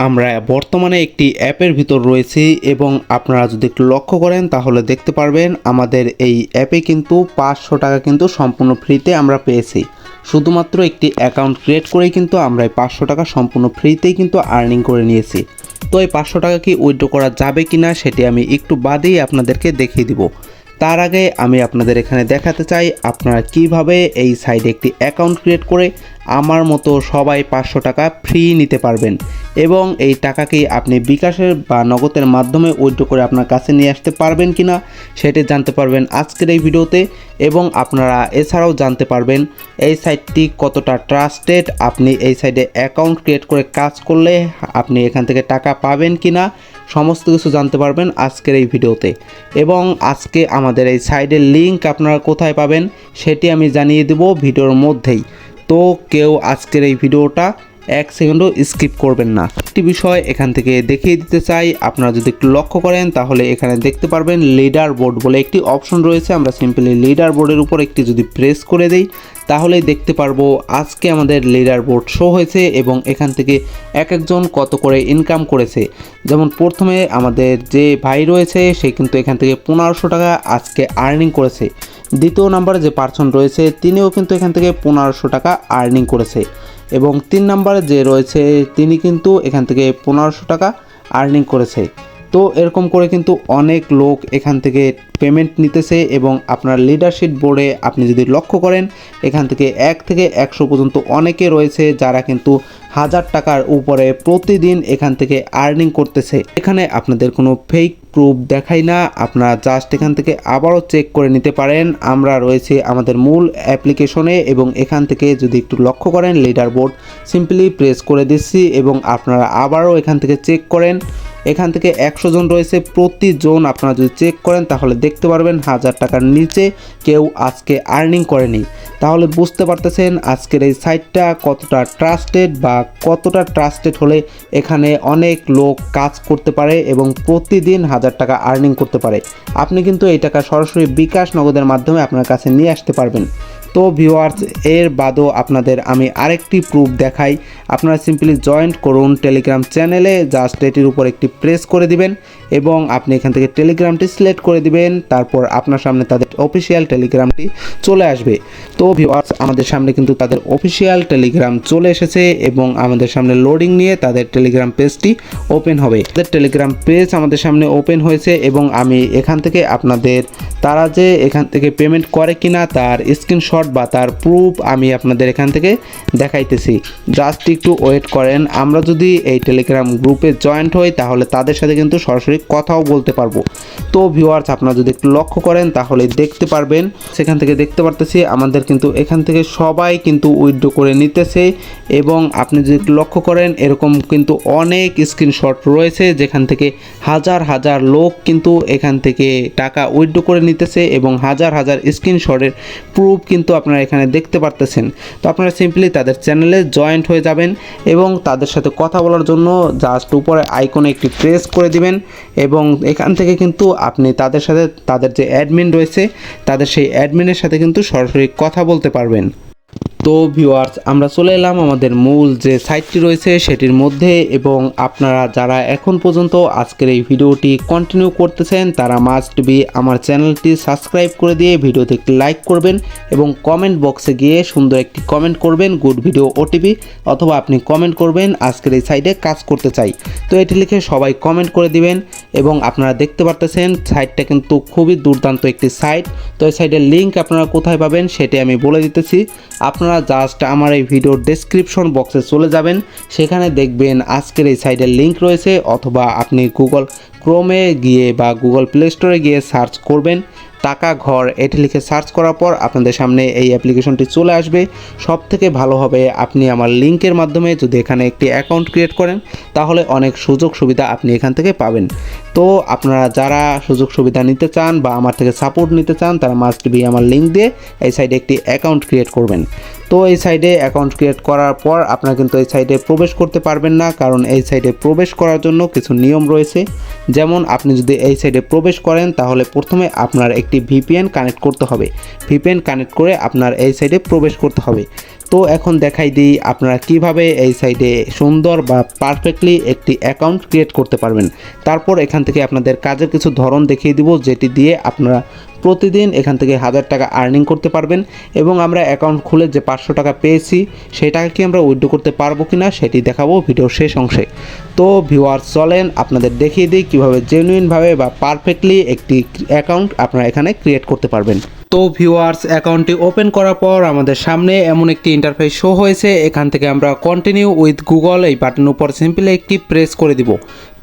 আমরা বর্তমানে একটি অ্যাপের ভিতর রয়েছি এবং আপনারা যদি একটু লক্ষ্য করেন তাহলে দেখতে পারবেন আমাদের এই অ্যাপে কিন্তু 500 টাকা কিন্তু সম্পূর্ণ ফ্রিতে আমরা পেয়েছি। শুধুমাত্র একটি অ্যাকাউন্ট ক্রিয়েট করেই কিন্তু আমরা এই 500 টাকা সম্পূর্ণ ফ্রিতেই কিন্তু আর্নিং করে নিয়েছি। তো এই 500 টাকা কি উইথড্র করা যাবে কিনা সেটি আমি একটু বাদেই আপনাদেরকে দেখিয়ে দিব। তার আগে আমি আপনাদের এখানে দেখাতে চাই আপনারা কিভাবে এই সাইডে একটি অ্যাকাউন্ট ক্রিয়েট করে আমার মতো সবাই 500 টাকা ফ্রি নিতে পারবেন এবং এই টাকাকেই আপনি বিকাশের বা নগদের মাধ্যমে উইথড্র করে আপনার কাছে নিয়ে আসতে পারবেন কিনা সেটি জানতে পারবেন আজকের এই ভিডিওতে। এবং আপনারা এছাড়াও জানতে পারবেন এই সাইটটি কতটা ট্রাস্টেড, আপনি এই সাইডে অ্যাকাউন্ট ক্রিয়েট করে কাজ করলে আপনি এখান থেকে টাকা পাবেন কিনা সমস্ত কিছু জানতে পারবেন আজকের এই ভিডিওতে। এবং আজকে আমাদের এই সাইডের লিঙ্ক আপনারা কোথায় পাবেন সেটি আমি জানিয়ে দেব ভিডিওর মধ্যেই। তো কেউ আজকের এই ভিডিওটা এক সেকেন্ডও স্কিপ করবেন না। একটি বিষয় এখান থেকে দেখিয়ে দিতে চাই, আপনারা যদি একটু লক্ষ্য করেন তাহলে এখানে দেখতে পারবেন লিডার বোর্ড বলে একটি অপশন রয়েছে। আমরা সিম্পলি লিডার বোর্ডের উপর একটি যদি প্রেস করে দেই তাহলেই দেখতে পারবো আজকে আমাদের লিডার বোর্ড শো হয়েছে এবং এখান থেকে এক একজন কত করে ইনকাম করেছে। যেমন প্রথমে আমাদের যে ভাই রয়েছে সে কিন্তু এখান থেকে 1500 টাকা আজকে আর্নিং করেছে। দ্বিতীয় নম্বরে যে পার্সন রয়েছে তিনিও কিন্তু এখান থেকে 1500 টাকা আর্নিং করেছে এবং 3 নম্বরে যে রয়েছে তিনি কিন্তু এখান থেকে 1500 টাকা আর্নিং করেছে। তো এরকম করে কিন্তু অনেক লোক এখান থেকে পেমেন্ট নিতেছে এবং আপনার লিডারশিপ বোর্ডে আপনি যদি লক্ষ্য করেন এখান থেকে 1 থেকে 100 পর্যন্ত অনেকে রয়েছে যারা কিন্তু 1000 টাকার উপরে প্রতিদিন এখান থেকে আর্নিং করতেছে। এখানে আপনাদের কোনো ফেক প্রুফ দেখাই না, আপনারা জাস্ট এখান থেকে আবারও চেক করে নিতে পারেন। আমরা রয়েছে আমাদের মূল অ্যাপ্লিকেশনে এবং এখান থেকে যদি একটু লক্ষ্য করেন লিডার বোর্ড সিম্পলি প্রেস করে দিচ্ছি এবং আপনারা আবারও এখান থেকে চেক করেন। এখান থেকে 100 জন রয়েছে, প্রতিজন আপনারা যদি চেক করেন তাহলে দেখতে পারবেন 1000 টাকার নিচে কেউ আজকে আর্নিং করেনি। তাহলে বুঝতে পারতেছেন আজকের এই সাইটটা কতটা ট্রাস্টেড বা কতটা ট্রাস্টেড হলে এখানে অনেক লোক কাজ করতে পারে এবং প্রতিদিন 1000 টাকা আর্নিং করতে পারে। আপনি কিন্তু এই টাকা সরাসরি বিকাশ নগদের মাধ্যমে আপনার কাছে নিয়ে আসতে পারবেন। তো ভিউয়ার্স এর বাদেও আপনাদের আমি আরেকটি প্রুফ দেখাই। আপনারা সিম্পলি জয়েন্ট করুন টেলিগ্রাম চ্যানেলে, জাস্ট এটির উপর একটি প্রেস করে দিবেন এবং আপনি এখান থেকে টেলিগ্রামটি সিলেক্ট করে দিবেন। তারপর আপনার সামনে তাদের অফিসিয়াল টেলিগ্রামটি চলে আসবে। তো ভিউয়ার্স আমাদের সামনে কিন্তু তাদের অফিসিয়াল টেলিগ্রাম চলে এসেছে এবং আমাদের সামনে লোডিং নিয়ে তাদের টেলিগ্রাম পেজটি ওপেন হবে। তাদের টেলিগ্রাম পেজ আমাদের সামনে ওপেন হয়েছে এবং আমি এখান থেকে আপনাদের তারা যে এখান থেকে পেমেন্ট করে কিনা তার স্ক্রিনশট বা তার প্রুফ আমি আপনাদের এখান থেকে দেখাইতেছি। জাস্ট একটু ওয়েট করেন। আমরা যদি এই টেলিগ্রাম গ্রুপে জয়েন্ট হই তাহলে তাদের সাথে কিন্তু সরাসরি কথাও বলতে পারবো। তো ভিউয়ার্স আপনারা যদি একটু লক্ষ্য করেন তাহলে দেখতে পারবেন সেখান থেকে দেখতে পারতেছি আমাদের কিন্তু এখান থেকে সবাই কিন্তু উইথড্র করে নিতেছে এবং আপনি যদি একটু লক্ষ্য করেন এরকম কিন্তু অনেক স্ক্রিনশট রয়েছে যেখান থেকে হাজার হাজার লোক কিন্তু এখান থেকে টাকা উইথড্র করে নিতেছে এবং হাজার হাজার স্ক্রিনশটের প্রুফ কিন্তু আপনারা এখানে দেখতে পারতেছেন। তো আপনারা সিম্পলি তাদের চ্যানেলে জয়েন্ট হয়ে যাবেন এবং তাদের সাথে কথা বলার জন্য জাস্ট উপরে আইকনে একটি প্রেস করে দিবেন এবং এখান থেকে কিন্তু আপনি তাদের সাথে তাদের যে অ্যাডমিন রয়েছে তাদের সেই অ্যাডমিনের সাথে কিন্তু সরাসরি কথা বলতে পারবেন। তো ভিউয়ার্স আমরা চলে এলাম আমাদের মূল যে সাইটটি রয়েছে সেটির মধ্যে এবং আপনারা যারা এখন পর্যন্ত আজকের এই ভিডিওটি কন্টিনিউ করতেছেন তারা মাস্ট বি আমার চ্যানেলটি সাবস্ক্রাইব করে দিয়ে ভিডিওতে একটি লাইক করবেন এবং কমেন্ট বক্সে গিয়ে সুন্দর একটি কমেন্ট করবেন গুড ভিডিও ওটিপি, অথবা আপনি কমেন্ট করবেন আজকের এই সাইটে কাজ করতে চাই। তো এটি লিখে সবাই কমেন্ট করে দিবেন এবং আপনারা দেখতে পারতেছেন সাইটটা কিন্তু খুবই দুর্দান্ত একটি সাইট। তো এই সাইটের লিঙ্ক আপনারা কোথায় পাবেন সেটি আমি বলে দিতেছি। আপনারা জাস্ট আমার এই ভিডিওর ডেসক্রিপশন বক্সে চলে যাবেন, সেখানে দেখবেন আজকের এই সাইটের লিঙ্ক রয়েছে, অথবা আপনি গুগল ক্রোমে গিয়ে বা গুগল প্লে স্টোরে গিয়ে সার্চ করবেন টাকা ঘর, এটি লিখে সার্চ করার পর আপনাদের সামনে এই অ্যাপ্লিকেশনটি চলে আসবে। সব থেকে ভালো হবে আপনি আমার লিঙ্কের মাধ্যমে যদি এখানে একটি অ্যাকাউন্ট ক্রিয়েট করেন তাহলে অনেক সুযোগ সুবিধা আপনি এখান থেকে পাবেন। তো আপনারা যারা সুযোগ সুবিধা নিতে চান বা আমার থেকে সাপোর্ট নিতে চান তারা মাস্ট বি আমার লিঙ্ক দিয়ে এই সাইডে একটি অ্যাকাউন্ট ক্রিয়েট করবেন। তো এই সাইডে অ্যাকাউন্ট ক্রিয়েট করার পর আপনারা কিন্তু এই সাইডে প্রবেশ করতে পারবেন না, কারণ এই সাইডে প্রবেশ করার জন্য কিছু নিয়ম রয়েছে। যেমন আপনি যদি এই সাইডে প্রবেশ করেন তাহলে প্রথমে আপনার একটি ভিপিএন কানেক্ট করতে হবে। ভিপিএন কানেক্ট করে আপনার এই সাইডে প্রবেশ করতে হবে। তো এখন দেখাই দিই আপনারা কিভাবে এই সাইডে সুন্দর বা পারফেক্টলি একটি অ্যাকাউন্ট ক্রিয়েট করতে পারবেন। তারপর এখান থেকে আপনাদের কাজের কিছু ধরন দেখিয়ে দিব, যেটি দিয়ে আপনারা প্রতিদিন এখান থেকে 1000 টাকা আর্নিং করতে পারবেন। এবং আমরা অ্যাকাউন্ট খুলে যে 500 টাকা পেয়েছি সেই টাকা কি আমরা উইথড্র করতে পারবো কিনা সেটি দেখাবো ভিডিওর শেষ অংশে। তো ভিউয়ার্স চলেন আপনাদের দেখিয়ে দিই কীভাবে জেনুইনভাবে বা পারফেক্টলি একটি অ্যাকাউন্ট আপনারা এখানে ক্রিয়েট করতে পারবেন। তো ভিউয়ার্স অ্যাকাউন্টটি ওপেন করার পর আমাদের সামনে এমন একটি ইন্টারফেস শো হয়েছে। এখান থেকে আমরা কন্টিনিউ উইথ গুগল এই বাটনের উপর সিম্পলি একটি প্রেস করে দিব।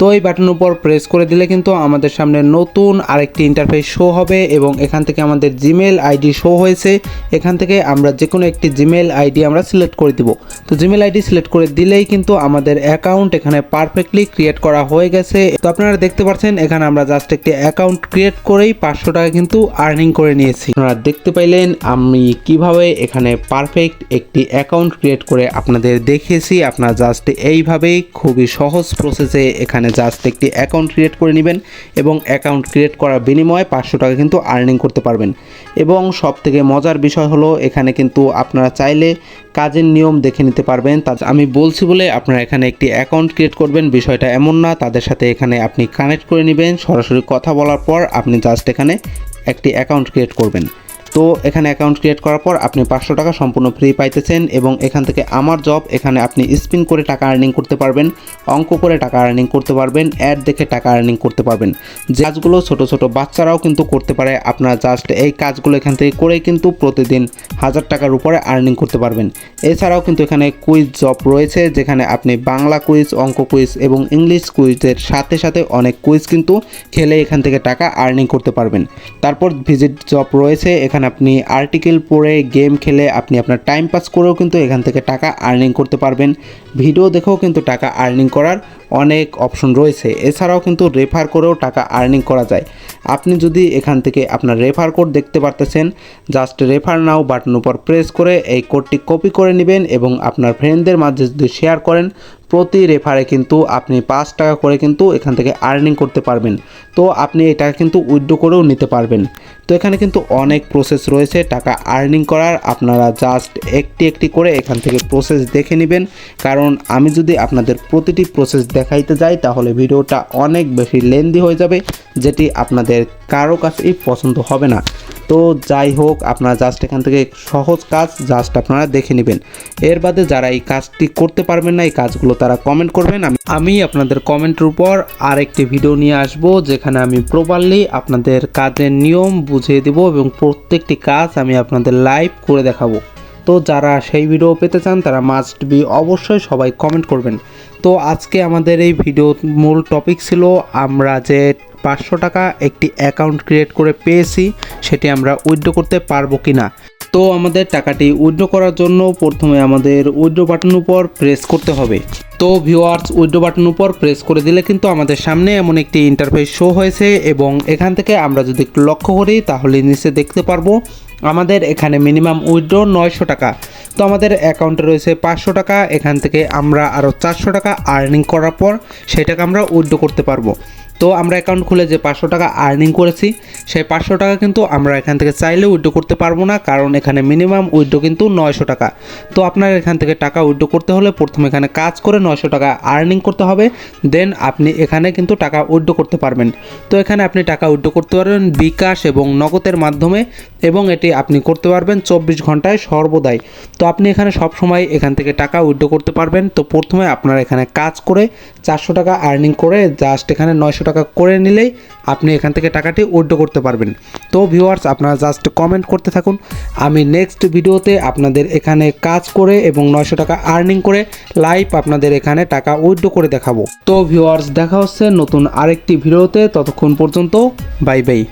তো এই বাটনের উপর প্রেস করে দিলে কিন্তু আমাদের সামনে নতুন আরেকটি ইন্টারফেস শো হবে এবং এখান থেকে আমাদের জিমেল আইডি শো হয়েছে। এখান থেকে আমরা যে কোনো একটি জিমেল আইডি আমরা সিলেক্ট করে দিব। তো জিমেল আইডি সিলেক্ট করে দিলেই কিন্তু আমাদের অ্যাকাউন্ট এখানে পারফেক্টলি ক্রিয়েট করা হয়ে গেছে। তো আপনারা দেখতে পাচ্ছেন এখানে আমরা জাস্ট একটি অ্যাকাউন্ট ক্রিয়েট করেই 500 টাকা কিন্তু আর্নিং করে নিয়েছি। আপনারা দেখতে পাইলেন আমি কিভাবে এখানে পারফেক্ট একটি অ্যাকাউন্ট ক্রিয়েট করে আপনাদের দেখিয়েছি। আপনারা জাস্ট এইভাবেই খুবই সহজ প্রসেসে এখানে জাস্ট একটি অ্যাকাউন্ট ক্রিয়েট করে নেবেন এবং অ্যাকাউন্ট ক্রিয়েট করার বিনিময়ে 500 টাকা কিন্তু আর্নিং করতে পারবেন। এবং সবথেকে মজার বিষয় হলো এখানে কিন্তু আপনারা চাইলে কাজের নিয়ম দেখে নিতে পারবেন। তা আমি বলছি বলে আপনারা এখানে একটি অ্যাকাউন্ট ক্রিয়েট করবেন বিষয়টা এমন না। তাদের সাথে এখানে আপনি কানেক্ট করে নেবেন, সরাসরি কথা বলার পর আপনি জাস্ট এখানে একটি অ্যাকাউন্ট ক্রিয়েট করবেন। তো এখানে অ্যাকাউন্ট ক্রিয়েট করার পর আপনি 500 টাকা সম্পূর্ণ ফ্রি পাইতেছেন এবং এখান থেকে আমার জব এখানে আপনি স্পিন করে টাকা আর্নিং করতে পারবেন, অঙ্ক করে টাকা আর্নিং করতে পারবেন, অ্যাড দেখে টাকা আর্নিং করতে পারবেন। যে কাজগুলো ছোট ছোট বাচ্চারাও কিন্তু করতে পারে। আপনারা জাস্ট এই কাজগুলো এখান থেকে করেই কিন্তু প্রতিদিন 1000 টাকার উপরে আর্নিং করতে পারবেন। এছাড়াও কিন্তু এখানে কুইজ জব রয়েছে, যেখানে আপনি বাংলা কুইজ, অঙ্ক কুইজ এবং ইংলিশ কুইজের সাথে সাথে অনেক কুইজ কিন্তু খেলে এখান থেকে টাকা আর্নিং করতে পারবেন। তারপর ভিজিট জব রয়েছে, এখানে আপনি আর্টিকেল পড়ে গেম খেলে আপনি আপনার টাইম পাস করেও কিন্তু এখান থেকে টাকা আর্নিং করতে পারবেন। ভিডিও দেখেও কিন্তু টাকা আর্নিং করার অনেক অপশন রয়েছে। এছাড়াও কিন্তু রেফার করেও টাকা আর্নিং করা যায়। আপনি যদি এখান থেকে আপনার রেফার কোড দেখতে পারতেছেন, জাস্ট রেফার নাও বাটন উপর প্রেস করে এই কোডটি কপি করে নেবেন এবং আপনার ফ্রেন্ডদের মাঝে যদি শেয়ার করেন প্রতি রেফারে কিন্তু আপনি 5 টাকা করে কিন্তু এখান থেকে আর্নিং করতে পারবেন। তো আপনি এই টাকা কিন্তু উইথড্র করেও নিতে পারবেন। তো এখানে কিন্তু অনেক প্রসেস রয়েছে টাকা আর্নিং করার। আপনারা জাস্ট একটি একটি করে এখান থেকে প্রসেস দেখে নেবেন, কারণ আমি যদি আপনাদের প্রতিটি প্রসেস দেখাইতে যাই তাহলে ভিডিওটা অনেক বেশি লেন্দি হয়ে যাবে, যেটি আপনাদের কারো কাছেই পছন্দ হবে না। তো যাই হোক, আপনারা জাস্ট এখান থেকে সহজ কাজ জাস্ট আপনারা দেখে নেবেন। এর বাদে যারা এই কাজটি করতে পারবেন না এই কাজগুলো তারা কমেন্ট করবেন, আমি আপনাদের কমেন্টের উপর আরেকটি ভিডিও নিয়ে আসব যেখানে আমি প্রপারলি আপনাদের কাজের নিয়ম বুঝিয়ে দেব এবং প্রত্যেকটি কাজ আমি আপনাদের লাইভ করে দেখাবো। তো যারা সেই ভিডিও পেতে চান তারা মাস্ট বি অবশ্যই সবাই কমেন্ট করবেন। তো আজকে আমাদের এই ভিডিও মূল টপিক ছিল আমরা যে 500 টাকা একটি অ্যাকাউন্ট ক্রিয়েট করে পেয়েছি সেটি আমরা উইথড্র করতে পারবো কি না। তো আমাদের টাকাটি উইথড্র করার জন্য প্রথমে আমাদের উইথড্র বাটনের উপর প্রেস করতে হবে। তো ভিউয়ার্স উইথড্র বাটনের উপর প্রেস করে দিলে কিন্তু আমাদের সামনে এমন একটি ইন্টারফেস শো হয়েছে এবং এখান থেকে আমরা যদি একটু লক্ষ্য করি তাহলে নিচে দেখতে পারবো আমাদের এখানে মিনিমাম উইথড্র 900 টাকা। তো আমাদের অ্যাকাউন্টে রয়েছে 500 টাকা, এখান থেকে আমরা আরও 400 টাকা আর্নিং করার পর সেই টাকা আমরা উইথড্র করতে পারবো। তো আমরা অ্যাকাউন্ট খুলে যে 500 টাকা আর্নিং করেছি সেই 500 টাকা কিন্তু আমরা এখান থেকে চাইলে উইথড্র করতে পারবো না, কারণ এখানে মিনিমাম উইথড্র কিন্তু 900 টাকা। তো আপনার এখান থেকে টাকা উইথড্র করতে হলে প্রথমে এখানে কাজ করে 900 টাকা আর্নিং করতে হবে, দেন আপনি এখানে কিন্তু টাকা উইথড্র করতে পারবেন। তো এখানে আপনি টাকা উইথড্র করতে পারবেন বিকাশ এবং নগদের মাধ্যমে এবং এটি আপনি করতে পারবেন 24 ঘন্টায় সর্বদাই। তো আপনি এখানে সব সময় এখান থেকে টাকা উইথড্র করতে পারবেন। তো প্রথমে আপনার এখানে কাজ করে 400 টাকা আর্নিং করে জাস্ট এখানে 900 টাকা করে নিলেই আপনি এখান থেকে টাকাটি উইথড্র করতে পারবেন। তো ভিউয়ার্স আপনারা জাস্ট কমেন্ট করতে থাকুন, আমি নেক্সট ভিডিওতে আপনাদের এখানে কাজ করে এবং 900 টাকা আর্নিং করে লাইভ আপনাদের এখানে টাকা উইথড্র করে দেখাবো। তো ভিউয়ার্স দেখা হচ্ছে নতুন আরেকটি ভিডিওতে, ততক্ষণ পর্যন্ত বাই বাই।